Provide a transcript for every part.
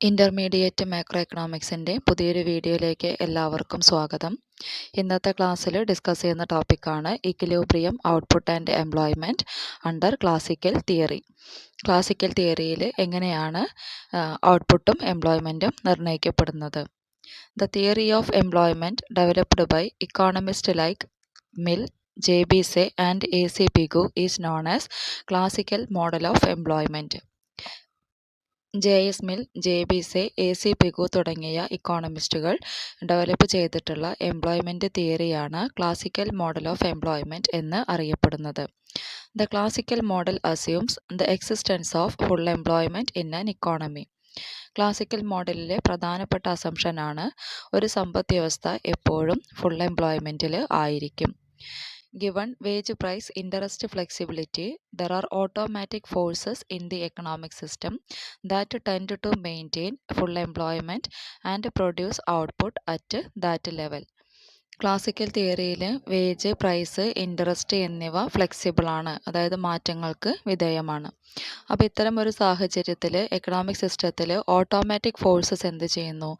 Intermediate macro എക്കണോമിക്സിൻ്റെ പുതിയൊരു വീഡിയോയിലേക്ക് എല്ലാവർക്കും സ്വാഗതം. ഇന്നത്തെ ക്ലാസ്സിൽ ഡിസ്കസ് ചെയ്യുന്ന ടോപ്പിക്കാണ് equilibrium output and employment under classical theory. Classical തിയറിയിൽ എങ്ങനെയാണ് ഔട്ട്പുട്ടും എംപ്ലോയ്മെൻറ്റും നിർണ്ണയിക്കപ്പെടുന്നത്. The theory of employment developed by economist like Mill, JB Say and AC Pigou is known as classical model of employment. JS Mill, JB Say, AC Pigou തുടങ്ങിയ ഇക്കോണമിസ്റ്റുകൾ develop ചെയ്തിട്ടുള്ള employment തിയറിയാണ് classical model of employment എന്ന് അറിയപ്പെടുന്നത്. The classical model assumes the existence of full employment in an economy. Classical മോഡലിലെ പ്രധാനപ്പെട്ട അസംഷനാണ് ഒരു സമ്പദ് വ്യവസ്ഥ എപ്പോഴും ഫുൾ എംപ്ലോയ്മെൻറ്റിൽ ആയിരിക്കും. Given wage price interest flexibility, there are automatic forces in the economic system that tend to maintain full employment and produce output at that level. Classical തിയറിയിൽ wage, price, interest എന്നിവ ഫ്ലെക്സിബിൾ ആണ്, അതായത് മാറ്റങ്ങൾക്ക് വിധേയമാണ്. അപ്പോൾ ഇത്തരം ഒരു സാഹചര്യത്തിൽ എക്കണോമിക് സിസ്റ്റത്തിൽ ഓട്ടോമാറ്റിക് ഫോഴ്സസ് എന്ത് ചെയ്യുന്നു?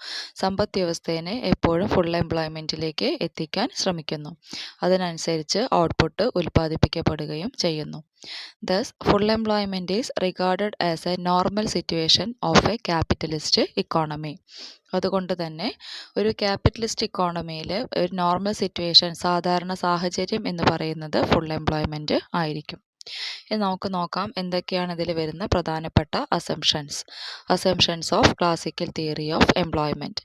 സമ്പദ് വ്യവസ്ഥയെ എപ്പോഴും ഫുൾ എംപ്ലോയ്മെൻറ്റിലേക്ക് എത്തിക്കാൻ ശ്രമിക്കുന്നു. അതിനനുസരിച്ച് ഔട്ട്പുട്ട് ഉൽപ്പാദിപ്പിക്കപ്പെടുകയും ചെയ്യുന്നു. Thus, full employment is regarded as a normal situation of a capitalist economy. അതുകൊണ്ട് തന്നെ ഒരു ക്യാപിറ്റലിസ്റ്റ് ഇക്കോണമിയിൽ ഒരു നോർമൽ സിറ്റുവേഷൻ, സാധാരണ സാഹചര്യം എന്ന് പറയുന്നത് ഫുൾ എംപ്ലോയ്മെൻറ്റ് ആയിരിക്കും. ഇനി നമുക്ക് നോക്കാം എന്തൊക്കെയാണ് ഇതിൽ വരുന്ന പ്രധാനപ്പെട്ട assumptions of classical theory of employment.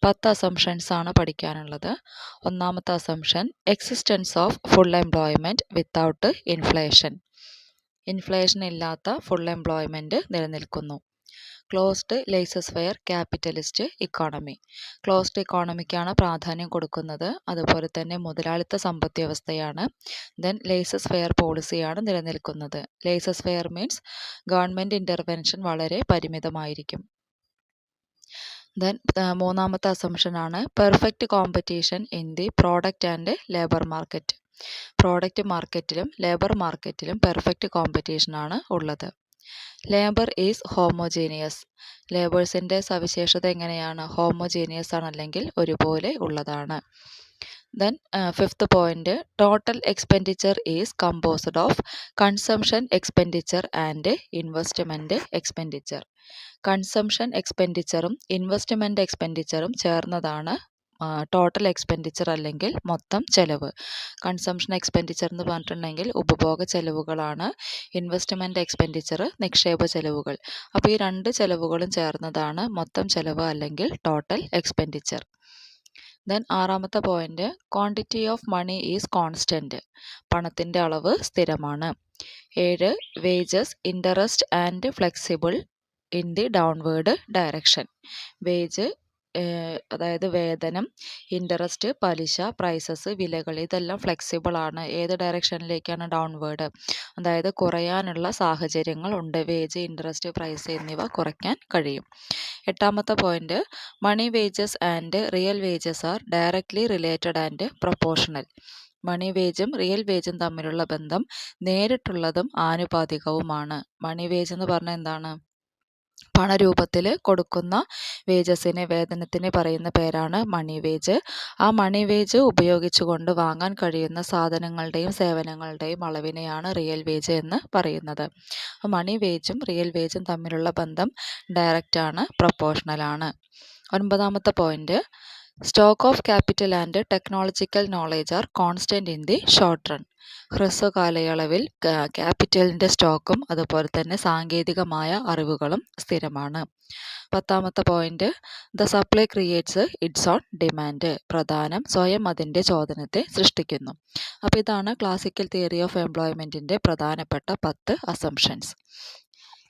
10 assumptions ആണ് പഠിക്കാനുള്ളത്. ഒന്നാമത്തെ assumption, existence of full employment without inflation. Inflation ഇല്ലാത്ത ഫുൾ എംപ്ലോയ്മെൻറ്റ് നിലനിൽക്കുന്നു. Closed laissez faire capitalist economy. Closed ഇക്കോണമിക്കാണ് പ്രാധാന്യം കൊടുക്കുന്നത്. അതുപോലെ തന്നെ മുതലാളിത്ത സമ്പദ് വ്യവസ്ഥയാണ്. ദെൻ ലേസസ് ഫെയർ പോളിസിയാണ് നിലനിൽക്കുന്നത്. Laissez faire means government intervention വളരെ പരിമിതമായിരിക്കും. ദെൻ മൂന്നാമത്തെ അസംഷനാണ് perfect competition in the product and labour market. Product മാർക്കറ്റിലും ലേബർ മാർക്കറ്റിലും പെർഫെക്റ്റ് കോമ്പറ്റീഷനാണ് ഉള്ളത്. Labour is homogeneous. ലേബേഴ്സിൻ്റെ സവിശേഷത എങ്ങനെയാണ്? ഹോമോജീനിയസ് ആണ്, അല്ലെങ്കിൽ ഒരുപോലെ ഉള്ളതാണ്. Then fifth point, total expenditure is composed of consumption expenditure and investment expenditure. Consumption എക്സ്പെൻഡിച്ചറും ഇൻവെസ്റ്റ്മെൻറ്റ് എക്സ്പെൻഡിച്ചറും ചേർന്നതാണ് ടോട്ടൽ എക്സ്പെൻഡിച്ചർ, അല്ലെങ്കിൽ മൊത്തം ചെലവ്. കൺസംഷൻ എക്സ്പെൻഡിച്ചർ എന്ന് പറഞ്ഞിട്ടുണ്ടെങ്കിൽ ഉപഭോഗ ചെലവുകളാണ്. ഇൻവെസ്റ്റ്മെൻറ്റ് എക്സ്പെൻഡിച്ചർ നിക്ഷേപ ചെലവുകൾ. അപ്പോൾ ഈ രണ്ട് ചെലവുകളും ചേർന്നതാണ് മൊത്തം ചെലവ്, അല്ലെങ്കിൽ ടോട്ടൽ എക്സ്പെൻഡിച്ചർ. ദെൻ ആറാമത്തെ point, quantity of money is constant. പണത്തിൻ്റെ അളവ് സ്ഥിരമാണ്. 7, wages, interest and flexible in the downward direction. Wage, അതായത് വേതനം, ഇൻട്രസ്റ്റ്, പലിശ, പ്രൈസസ്, വിലകൾ, ഇതെല്ലാം ഫ്ലെക്സിബിൾ ആണ്. ഏത് ഡയറക്ഷനിലേക്കാണ്? ഡൗൺവേർഡ്. അതായത് കുറയാനുള്ള സാഹചര്യങ്ങൾ ഉണ്ട്. വേജ്, ഇൻട്രസ്റ്റ്, പ്രൈസ് എന്നിവ കുറയ്ക്കാൻ കഴിയും. എട്ടാമത്തെ point, money wages and real wages are directly related and proportional. Money വേജും റിയൽ വേജും തമ്മിലുള്ള ബന്ധം നേരിട്ടുള്ളതും ആനുപാതികവുമാണ്. മണി വേജ് എന്ന് പറഞ്ഞാൽ എന്താണ്? പണരൂപത്തിൽ കൊടുക്കുന്ന വേജസിന്, വേതനത്തിന് പറയുന്ന പേരാണ് മണി വേജ്. ആ മണി വേജ് ഉപയോഗിച്ചുകൊണ്ട് വാങ്ങാൻ കഴിയുന്ന സാധനങ്ങളുടെയും സേവനങ്ങളുടെയും അളവിനെയാണ് റിയൽ വേജ് എന്ന് പറയുന്നത്. മണി വേജും റിയൽ വേജും തമ്മിലുള്ള ബന്ധം ഡയറക്റ്റ് ആണ്, പ്രൊപ്പോർഷണൽ ആണ്. 9ാമത്തെ point, stock of capital and technological knowledge are constant in the short run. ഹ്രസ്വ കാലയളവിൽ ക്യാപിറ്റലിൻ്റെ സ്റ്റോക്കും അതുപോലെ തന്നെ സാങ്കേതികമായ അറിവുകളും സ്ഥിരമാണ്. 10ാമത്തെ point, the supply creates its own demand. പ്രധാനം സ്വയം അതിൻ്റെ ചോദനത്തെ സൃഷ്ടിക്കുന്നു. അപ്പോൾ ഇതാണ് ക്ലാസിക്കൽ തിയറി ഓഫ് എംപ്ലോയ്മെൻറ്റിൻ്റെ പ്രധാനപ്പെട്ട 10 അസംഷൻസ്.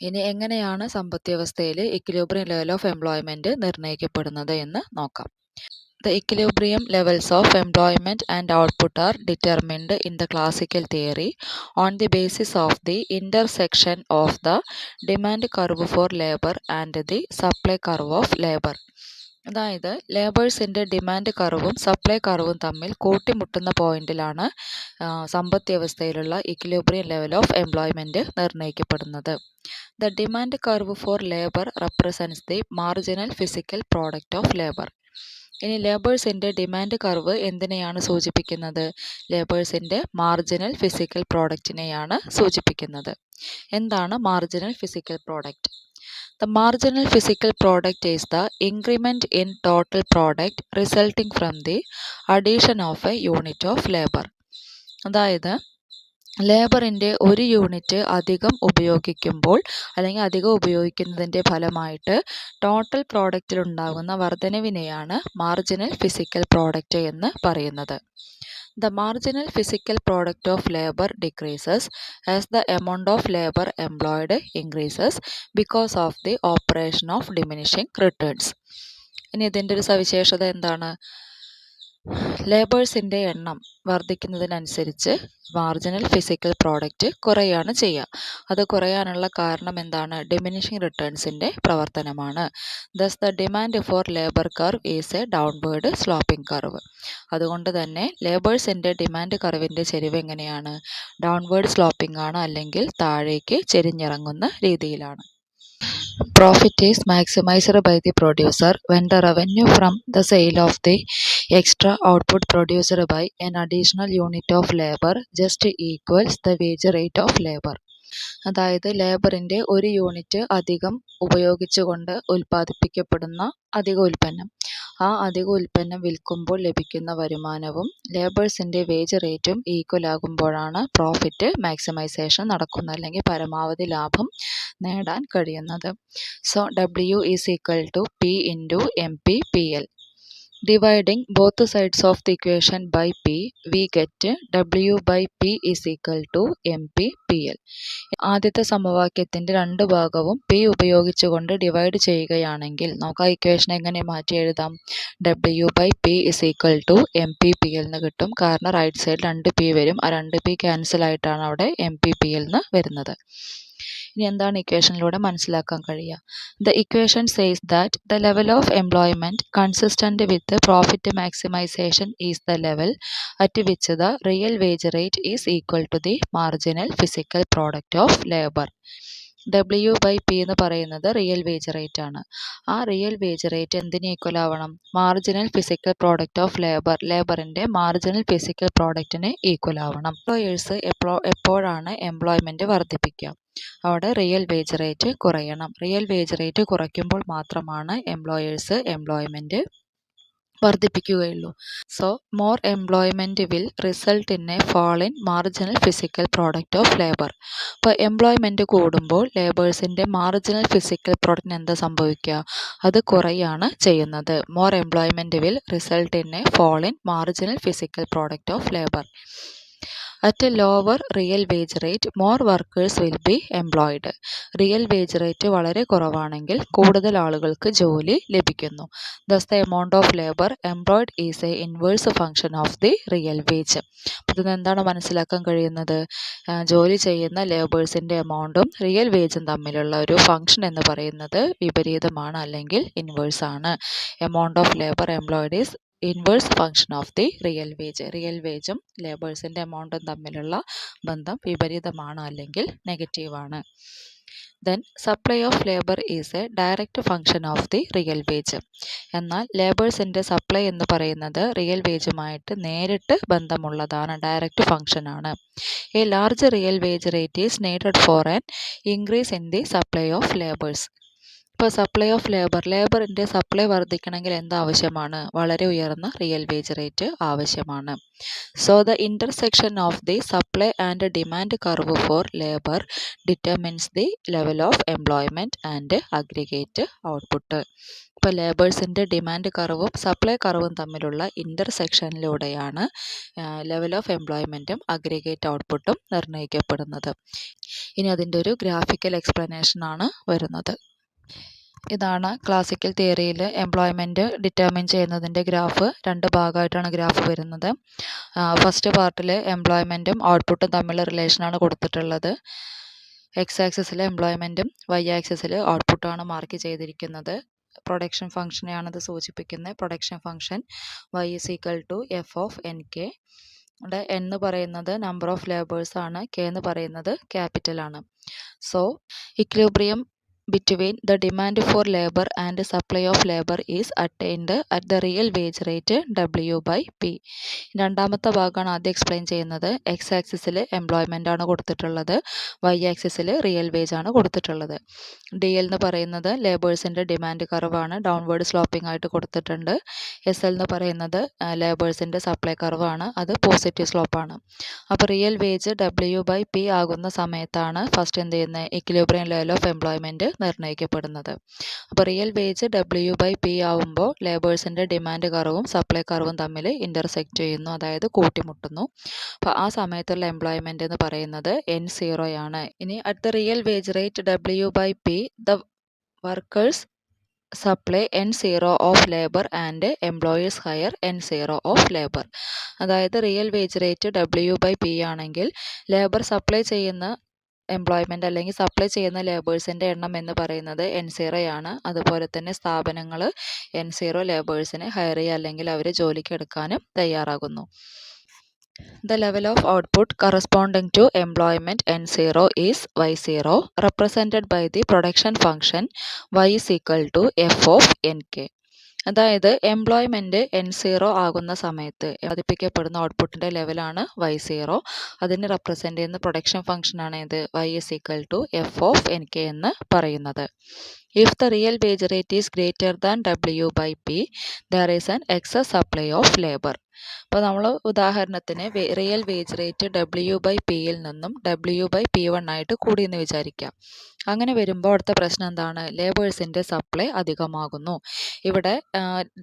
ഇനി എങ്ങനെയാണ് സമ്പദ് വ്യവസ്ഥയിൽ ഇക്വിലിബ്രിയം ലെവൽ ഓഫ് എംപ്ലോയ്മെൻറ്റ് നിർണ്ണയിക്കപ്പെടുന്നത് എന്ന് നോക്കാം. The equilibrium levels of employment and output are determined in the classical theory on the basis of the intersection of the demand curve for labor and the supply curve of labor. അതായത് ലേബേഴ്സിൻ്റെ demand കർവും supply കർവും തമ്മിൽ കൂട്ടിമുട്ടുന്ന പോയിന്റിലാണ് സമ്പദ് വ്യവസ്ഥയിലുള്ള equilibrium level of employment നിർണ്ണയിക്കപ്പെടുന്നത്. The demand curve for labour represents the marginal physical product of labour. ഇനി ലേബേഴ്സിൻ്റെ demand curve എന്തിനെയാണ് സൂചിപ്പിക്കുന്നത്? ലേബേഴ്സിൻ്റെ മാർജിനൽ ഫിസിക്കൽ പ്രോഡക്റ്റിനെയാണ് സൂചിപ്പിക്കുന്നത്. എന്താണ് marginal physical product? The marginal physical product is the increment in total product resulting from the addition of a unit of labor. അതായത് ലേബറിൻ്റെ ഒരു unit അധികം ഉപയോഗിക്കുമ്പോൾ അല്ലെങ്കിൽ അധികം ഉപയോഗിക്കുന്നതിൻ്റെ ഫലമായിട്ട് ടോട്ടൽ പ്രോഡക്റ്റിലുണ്ടാകുന്ന വർധനവിനെയാണ് മാർജിനൽ ഫിസിക്കൽ പ്രോഡക്റ്റ് എന്ന് പറയുന്നത്. The marginal physical product of labor decreases as the amount of labor employed increases because of the operation of diminishing returns. ഇനി ഇതിൻ്റെ ഒരു സവിശേഷത എന്താണ്? ലേബേഴ്സിൻ്റെ എണ്ണം വർദ്ധിക്കുന്നതിനനുസരിച്ച് മാർജിനൽ ഫിസിക്കൽ പ്രോഡക്റ്റ് കുറയാണ് ചെയ്യുക. അത് കുറയാനുള്ള കാരണം എന്താണ്? ഡിമിനിഷിംഗ് റിട്ടേൺസിൻ്റെ പ്രവർത്തനമാണ്. Thus the demand for labour curve is a downward sloping curve. അതുകൊണ്ട് തന്നെ ലേബേഴ്സിൻ്റെ ഡിമാൻഡ് കർവിൻ്റെ ചെരിവ് എങ്ങനെയാണ്? ഡൗൺവേർഡ് സ്ലോപ്പിംഗ് ആണ്, അല്ലെങ്കിൽ താഴേക്ക് ചെരിഞ്ഞിറങ്ങുന്ന രീതിയിലാണ്. Profit is maximized by the producer when the revenue from the sale of the extra output produced by an additional unit of labor just equals the wage rate of labor. അതായത് ലേബറിൻ്റെ ഒരു unit അധികം ഉപയോഗിച്ചുകൊണ്ട് ഉൽപ്പാദിപ്പിക്കപ്പെടുന്ന അധിക ഉൽപ്പന്നം, ആ അധിക ഉൽപ്പന്നം വിൽക്കുമ്പോൾ ലഭിക്കുന്ന വരുമാനവും ലേബേഴ്സിൻ്റെ വേജ് റേറ്റും ഈക്വൽ ആകുമ്പോഴാണ് പ്രോഫിറ്റ് മാക്സിമൈസേഷൻ നടക്കുന്നത്, അല്ലെങ്കിൽ പരമാവധി ലാഭം നേടാൻ കഴിയുന്നത്. So W is equal to P into MP/PL. Dividing both sides of the equation by P, we get W by P is equal to MP/PL. ആദ്യത്തെ സമവാക്യത്തിൻ്റെ രണ്ട് ഭാഗവും P ഉപയോഗിച്ചുകൊണ്ട് ഡിവൈഡ് ചെയ്യുകയാണെങ്കിൽ നമുക്ക് ആ ഇക്വേഷൻ എങ്ങനെ മാറ്റി എഴുതാം? W by P is equal to MP/PL എന്ന് കിട്ടും. കാരണം റൈറ്റ് സൈഡിൽ 2P വരും. ആ 2P ക്യാൻസൽ ആയിട്ടാണ് അവിടെ MP/PL എന്ന് വരുന്നത്. ഇനി എന്താണ് ഇക്വേഷനിലൂടെ മനസ്സിലാക്കാൻ കഴിയുക? The equation says that the level of employment consistent with profit maximisation is the level at which the real wage rate is equal to the marginal physical product of labour. W by P എന്ന് പറയുന്നത് real wage rate ആണ്. ആ real wage rate എന്തിന് equal ആവണം? Marginal physical product of labour, ലേബറിൻ്റെ marginal physical പ്രോഡക്റ്റിന് equal ആവണം. Employers എപ്പോഴാണ് എംപ്ലോയ്മെൻറ്റ് വർദ്ധിപ്പിക്കുക? അവിടെ റിയൽ വേജ് റേറ്റ് കുറയണം. റിയൽ വേജ് റേറ്റ് കുറയ്ക്കുമ്പോൾ മാത്രമാണ് എംപ്ലോയേഴ്സ് എംപ്ലോയ്മെൻറ്റ് വർദ്ധിപ്പിക്കുകയുള്ളൂ. So more employment will result in a fall in marginal physical product of labour. ഇപ്പോൾ എംപ്ലോയ്മെൻറ്റ് കൂടുമ്പോൾ ലേബേഴ്സിൻ്റെ മാർജിനൽ ഫിസിക്കൽ പ്രോഡക്റ്റിന് എന്താ സംഭവിക്കുക? അത് കുറയാണ് ചെയ്യുന്നത്. More employment will result in a fall in marginal physical product of labour. At a lower real wage rate more workers will be employed. Real wage rate വളരെ കുറവാണെങ്കിൽ കൂടുതൽ ആളുകൾക്ക് ജോലി ലഭിക്കുന്നു. Thus the amount of labour employed is a inverse function of the real wage. ഇതിൽ നിന്ന് എന്താണ് മനസ്സിലാക്കാൻ കഴിയുന്നത്? ജോലി ചെയ്യുന്ന ലേബേഴ്സിൻ്റെ എമൗണ്ടും റിയൽ വേജും തമ്മിലുള്ള ഒരു ഫംഗ്ഷൻ എന്ന് പറയുന്നത് വിപരീതമാണ്, അല്ലെങ്കിൽ ഇൻവേഴ്സ് ആണ്. Amount of labour employed is inverse function of the real wage. Real വേജും ലേബേഴ്സിൻ്റെ എമൗണ്ടും തമ്മിലുള്ള ബന്ധം വിപരീതമാണ്, അല്ലെങ്കിൽ നെഗറ്റീവാണ്. Then supply of labour is a direct function of the real wage. എന്നാൽ ലേബേഴ്സിൻ്റെ സപ്ലൈ എന്ന് പറയുന്നത് റിയൽ വേജുമായിട്ട് നേരിട്ട് ബന്ധമുള്ളതാണ്, ഡയറക്റ്റ് ഫംഗ്ഷനാണ്. A large real wage rate is needed for an increase in the supply of labours. ഇപ്പോൾ സപ്ലൈ ഓഫ് ലേബറിൻ്റെ സപ്ലൈ വർദ്ധിക്കണമെങ്കിൽ എന്താവശ്യമാണ്? വളരെ ഉയർന്ന റിയൽ വേജ് റേറ്റ് ആവശ്യമാണ്. So the intersection of the supply and demand curve for labour determines the level of employment and aggregate output. ഇപ്പോൾ ലേബേഴ്സിൻ്റെ demand കർവും supply കർവും തമ്മിലുള്ള ഇൻ്റർസെക്ഷനിലൂടെയാണ് level of എംപ്ലോയ്മെൻറ്റും aggregate ഔട്ട്പുട്ടും നിർണ്ണയിക്കപ്പെടുന്നത്. ഇനി അതിൻ്റെ ഒരു ഗ്രാഫിക്കൽ എക്സ്പ്ലനേഷനാണ് വരുന്നത്. ഇതാണ് ക്ലാസിക്കൽ തിയറിയിൽ എംപ്ലോയ്മെൻറ്റ് ഡിറ്റർമിൻ ചെയ്യുന്നതിൻ്റെ ഗ്രാഫ്. രണ്ട് ഭാഗമായിട്ടാണ് ഗ്രാഫ് വരുന്നത്. ഫസ്റ്റ് പാർട്ടിൽ എംപ്ലോയ്മെൻറ്റും ഔട്ട്പുട്ടും തമ്മിലുള്ള റിലേഷനാണ് കൊടുത്തിട്ടുള്ളത്. എക്സ് ആക്സിസിൽ എംപ്ലോയ്മെൻറ്റും വൈ ആക്സിസിൽ ഔട്ട്പുട്ടാണ് മാർക്ക് ചെയ്തിരിക്കുന്നത്. പ്രൊഡക്ഷൻ ഫംഗ്ഷനെയാണ് ഇത് സൂചിപ്പിക്കുന്നത്. Production function y is equal to f of nk. ഇവിടെ n എന്ന് പറയുന്നത് നമ്പർ ഓഫ് ലേബേഴ്സ് ആണ്, k എന്ന് പറയുന്നത് ക്യാപിറ്റൽ ആണ്. So equilibrium between the demand for labor and supply of labor is attained at the real wage rate W by P. രണ്ടാമത്തെ ഭാഗമാണ് ആദ്യം എക്സ്പ്ലെയിൻ ചെയ്യുന്നത്. എക്സ് ആക്സിസിൽ എംപ്ലോയ്മെൻ്റ് ആണ് കൊടുത്തിട്ടുള്ളത്, വൈ ആക്സിസിൽ റിയൽ വേജ് ആണ് കൊടുത്തിട്ടുള്ളത്. ഡി എൽ എന്ന് പറയുന്നത് ലേബേഴ്സിൻ്റെ ഡിമാൻഡ് കർവാണ്, ഡൗൺവേർഡ് സ്ലോപ്പിംഗ് ആയിട്ട് കൊടുത്തിട്ടുണ്ട്. എസ് എൽ എന്ന് പറയുന്നത് ലേബേഴ്സിൻ്റെ സപ്ലൈ കർവാണ്, അത് പോസിറ്റീവ് സ്ലോപ്പാണ്. അപ്പോൾ real wage W by P ആകുന്ന സമയത്താണ് ഫസ്റ്റ് എന്ത് ചെയ്യുന്നത്, ഇക്വിലിബ്രിയം ലെവൽ ഓഫ് എംപ്ലോയ്മെൻറ്റ് നിർണ്ണയിക്കപ്പെടുന്നത്. അപ്പോൾ real wage W by P ആവുമ്പോൾ ലേബേഴ്സിൻ്റെ ഡിമാൻഡ് കർവും സപ്ലൈ കർവും തമ്മിൽ ഇൻ്റർസെക്റ്റ് ചെയ്യുന്നു, അതായത് കൂട്ടിമുട്ടുന്നു. അപ്പോൾ ആ സമയത്തുള്ള എംപ്ലോയ്മെൻറ്റ് എന്ന് പറയുന്നത് N0 ആണ്. ഇനി at the real wage rate W by P the workers supply N0 of labour and employers hire N0 of labour. അതായത് real wage rate W by P ആണെങ്കിൽ ലേബർ സപ്ലൈ ചെയ്യുന്ന എംപ്ലോയ്മെൻ്റ് അല്ലെങ്കിൽ supply ചെയ്യുന്ന ലേബേഴ്സിൻ്റെ എണ്ണം എന്ന് പറയുന്നത് N0 ആണ്. അതുപോലെ തന്നെ സ്ഥാപനങ്ങൾ N0 ലേബേഴ്സിനെ ഹയർ ചെയ്യുക അല്ലെങ്കിൽ അവർ ജോലിക്ക് എടുക്കാനും തയ്യാറാകുന്നു. The level of output corresponding to employment N0 is Y0 represented by the production function y is equal to f of nk. അതായത് എംപ്ലോയ്മെൻറ്റ് N0 ആകുന്ന സമയത്ത് ഉത്പാദിപ്പിക്കപ്പെടുന്ന ഔട്ട്പുട്ടിൻ്റെ ലെവലാണ് Y0. അതിന് റെപ്രസെൻ്റ് ചെയ്യുന്ന പ്രൊഡക്ഷൻ ഫംഗ്ഷനാണ് ഇത് y is equal to f of nk എന്ന് പറയുന്നത്. If the real wage rate is greater than W by P, there is an excess supply of labor. അപ്പോൾ നമ്മൾ ഉദാഹരണത്തിന് real wage rate W by Pയിൽ നിന്നും W by P1 ആയിട്ട് കൂടിയെന്ന് വിചാരിക്കാം. അങ്ങനെ വരുമ്പോൾ അടുത്ത പ്രശ്നം എന്താണ്, ലേബേഴ്സിൻ്റെ സപ്ലൈ അധികമാകുന്നു. ഇവിടെ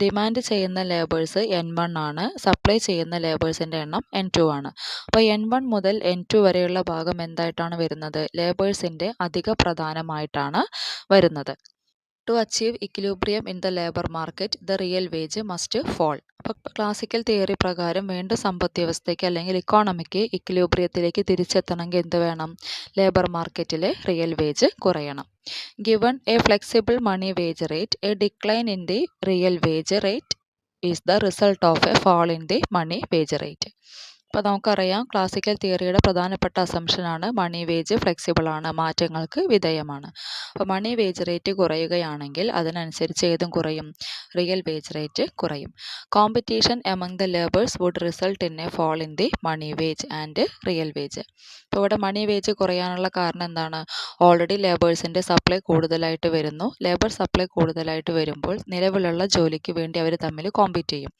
ഡിമാൻഡ് ചെയ്യുന്ന ലേബേഴ്സ് N1 ആണ്, സപ്ലൈ ചെയ്യുന്ന ലേബേഴ്സിൻ്റെ എണ്ണം N2 ആണ്. അപ്പോൾ N1 മുതൽ N2 വരെയുള്ള ഭാഗം എന്തായിട്ടാണ് വരുന്നത്, ലേബേഴ്സിൻ്റെ അധിക പ്രധാനമായിട്ടാണ് വരുന്നത്. To achieve equilibrium in the labor market, the real wage must fall. അപ്പോൾ ക്ലാസിക്കൽ തിയറി പ്രകാരം വീണ്ടും സമ്പദ് വ്യവസ്ഥയ്ക്ക് അല്ലെങ്കിൽ ഇക്കോണമിക്ക് ഇക്വിലിബ്രിയത്തിലേക്ക് തിരിച്ചെത്തണമെങ്കിൽ എന്ത് വേണം, ലേബർ മാർക്കറ്റിലെ റിയൽ വേജ് കുറയണം. Given a flexible money wage rate, a decline in the real wage rate is the result of a fall in the money wage rate. അപ്പോൾ നമുക്കറിയാം ക്ലാസിക്കൽ തിയറിയുടെ പ്രധാനപ്പെട്ട അസംഷനാണ് മണി വേജ് ഫ്ലെക്സിബിൾ ആണ്, മാറ്റങ്ങൾക്ക് വിധേയമാണ്. അപ്പോൾ മണി വേജ് റേറ്റ് കുറയുകയാണെങ്കിൽ അതിനനുസരിച്ച് ഏതും കുറയും, റിയൽ വേജ് റേറ്റ് കുറയും. Competition among the labours would result in a fall in the money wage and real wage. അപ്പോൾ ഇവിടെ മണി വേജ് കുറയാനുള്ള കാരണം എന്താണ്, ഓൾറെഡി ലേബേഴ്സിൻ്റെ സപ്ലൈ കൂടുതലായിട്ട് വരുന്നു. ലേബർ സപ്ലൈ കൂടുതലായിട്ട് വരുമ്പോൾ നിലവിലുള്ള ജോലിക്ക് വേണ്ടി അവർ തമ്മിൽ കോമ്പീറ്റ് ചെയ്യും.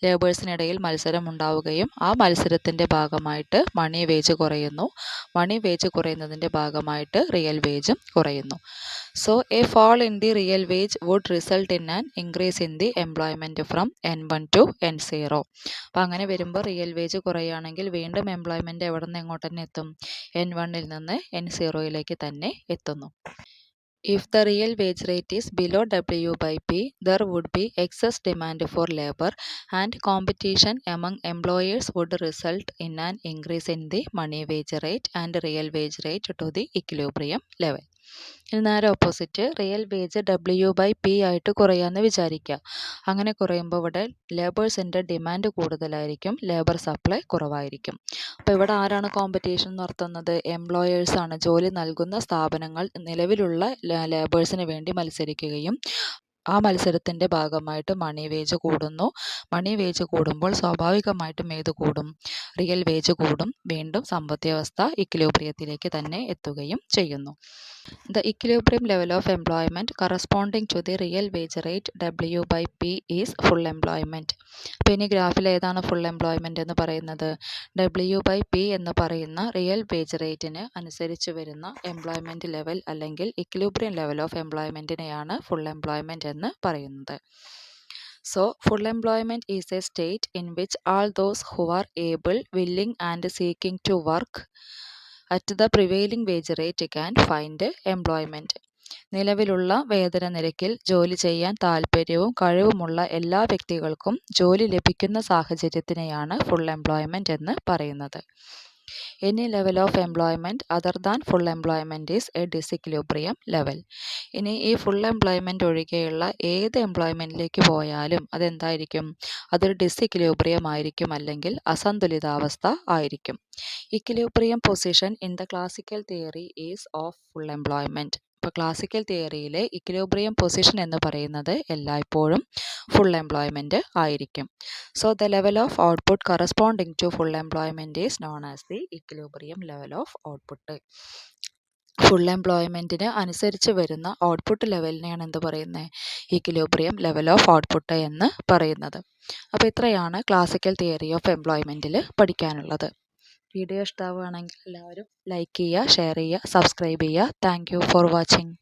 ലേബേഴ്സിനിടയിൽ മത്സരം ഉണ്ടാവുകയും ആ മത്സരത്തിൻ്റെ ഭാഗമായിട്ട് മണി വേജ് കുറയുന്നു. മണി വേജ് കുറയുന്നതിൻ്റെ ഭാഗമായിട്ട് റിയൽ വേജും കുറയുന്നു. So a fall in the real wage would result in an increase in the employment from N1 to N0. അപ്പോൾ അങ്ങനെ വരുമ്പോൾ റിയൽ വേജ് കുറയുകയാണെങ്കിൽ വീണ്ടും എംപ്ലോയ്മെൻറ്റ് എവിടെ നിന്ന് എങ്ങോട്ട് തന്നെ എത്തും, N1ൽ നിന്ന് N0യിലേക്ക് തന്നെ എത്തുന്നു. If the real wage rate is below W by P, there would be excess demand for labor and competition among employers would result in an increase in the money wage rate and real wage rate to the equilibrium level. ഇനി നേരെ opposite, real wage W by P ആയിട്ട് കുറയാമെന്ന് വിചാരിക്കുക. അങ്ങനെ കുറയുമ്പോൾ ഇവിടെ ലേബേഴ്സിൻ്റെ demand കൂടുതലായിരിക്കും, labour supply കുറവായിരിക്കും. അപ്പോൾ ഇവിടെ ആരാണ് കോമ്പറ്റീഷൻ നടത്തുന്നത്, എംപ്ലോയേഴ്സാണ്. ജോലി നൽകുന്ന സ്ഥാപനങ്ങൾ നിലവിലുള്ള ലേബേഴ്സിന് വേണ്ടി മത്സരിക്കുകയും ആ മത്സരത്തിൻ്റെ ഭാഗമായിട്ട് മണി വേജ് കൂടുന്നു. മണി വേജ് കൂടുമ്പോൾ സ്വാഭാവികമായിട്ടും ഏത് കൂടും, റിയൽ വേജ് കൂടും. വീണ്ടും സമ്പദ് വ്യവസ്ഥ ഇക്വിലിബ്രിയത്തിലേക്ക് തന്നെ എത്തുകയും ചെയ്യുന്നു. The equilibrium level of employment corresponding to the real wage rate W by P is full employment. അപ്പോൾ ഇനി ഗ്രാഫിൽ ഏതാണ് ഫുൾ എംപ്ലോയ്മെൻറ്റ് എന്ന് പറയുന്നത്, W by P എന്ന് പറയുന്ന റിയൽ വേജ് റേറ്റിന് അനുസരിച്ച് വരുന്ന എംപ്ലോയ്മെൻറ്റ് ലെവൽ അല്ലെങ്കിൽ ഇക്വിലിബ്രിയം ലെവൽ ഓഫ് എംപ്ലോയ്മെൻറ്റിനെയാണ് ഫുൾ എംപ്ലോയ്മെൻറ്റ് എന്ന് പറയുന്നത്. So, full employment is a state in which all those who are able, willing and seeking to work at the prevailing wage rate can find employment. നിലവിലുള്ള വേതന നിരക്കിൽ ജോലി ചെയ്യാൻ താൽപ്പര്യവും കഴിവുമുള്ള എല്ലാ വ്യക്തികൾക്കും ജോലി ലഭിക്കുന്ന സാഹചര്യത്തിനെയാണ് ഫുൾ എംപ്ലോയ്മെൻറ്റ് എന്ന് പറയുന്നത്. Any level of employment other than full employment is A disequilibrium level. ഇനി ഈ ഫുൾ എംപ്ലോയ്മെൻറ്റ് ഒഴികെയുള്ള ഏത് എംപ്ലോയ്മെൻറ്റിലേക്ക് പോയാലും അതെന്തായിരിക്കും? അതൊരു ഡിസിക്വിലിബ്രിയം ആയിരിക്കും, അല്ലെങ്കിൽ അസന്തുലിതാവസ്ഥ ആയിരിക്കും. Equilibrium position in the classical theory is of full employment. ഇപ്പോൾ ക്ലാസിക്കൽ തിയറിയിലെ ഇക്വിലിബ്രിയം പൊസിഷൻ എന്ന് പറയുന്നത് എല്ലായ്പ്പോഴും ഫുൾ എംപ്ലോയ്മെൻറ്റ് ആയിരിക്കും. So the level of output corresponding to full employment is known as the equilibrium level of output. Full എംപ്ലോയ്മെൻറ്റിന് അനുസരിച്ച് വരുന്ന output ലെവലിനെയാണ് എന്ത് പറയുന്നത്? ഇക്വിലിബ്രിയം ലെവൽ ഓഫ് ഔട്ട്പുട്ട് എന്ന് പറയുന്നത്. അപ്പോൾ ഇത്രയാണ് ക്ലാസിക്കൽ തിയറി ഓഫ് എംപ്ലോയ്മെൻറ്റിൽ പഠിക്കാനുള്ളത്. വീഡിയോ ഇഷ്ടമാവുകയാണെങ്കിൽ എല്ലാവരും ലൈക്ക് ചെയ്യുക, ഷെയർ ചെയ്യുക, സബ്സ്ക്രൈബ് ചെയ്യുക. Thank you for watching.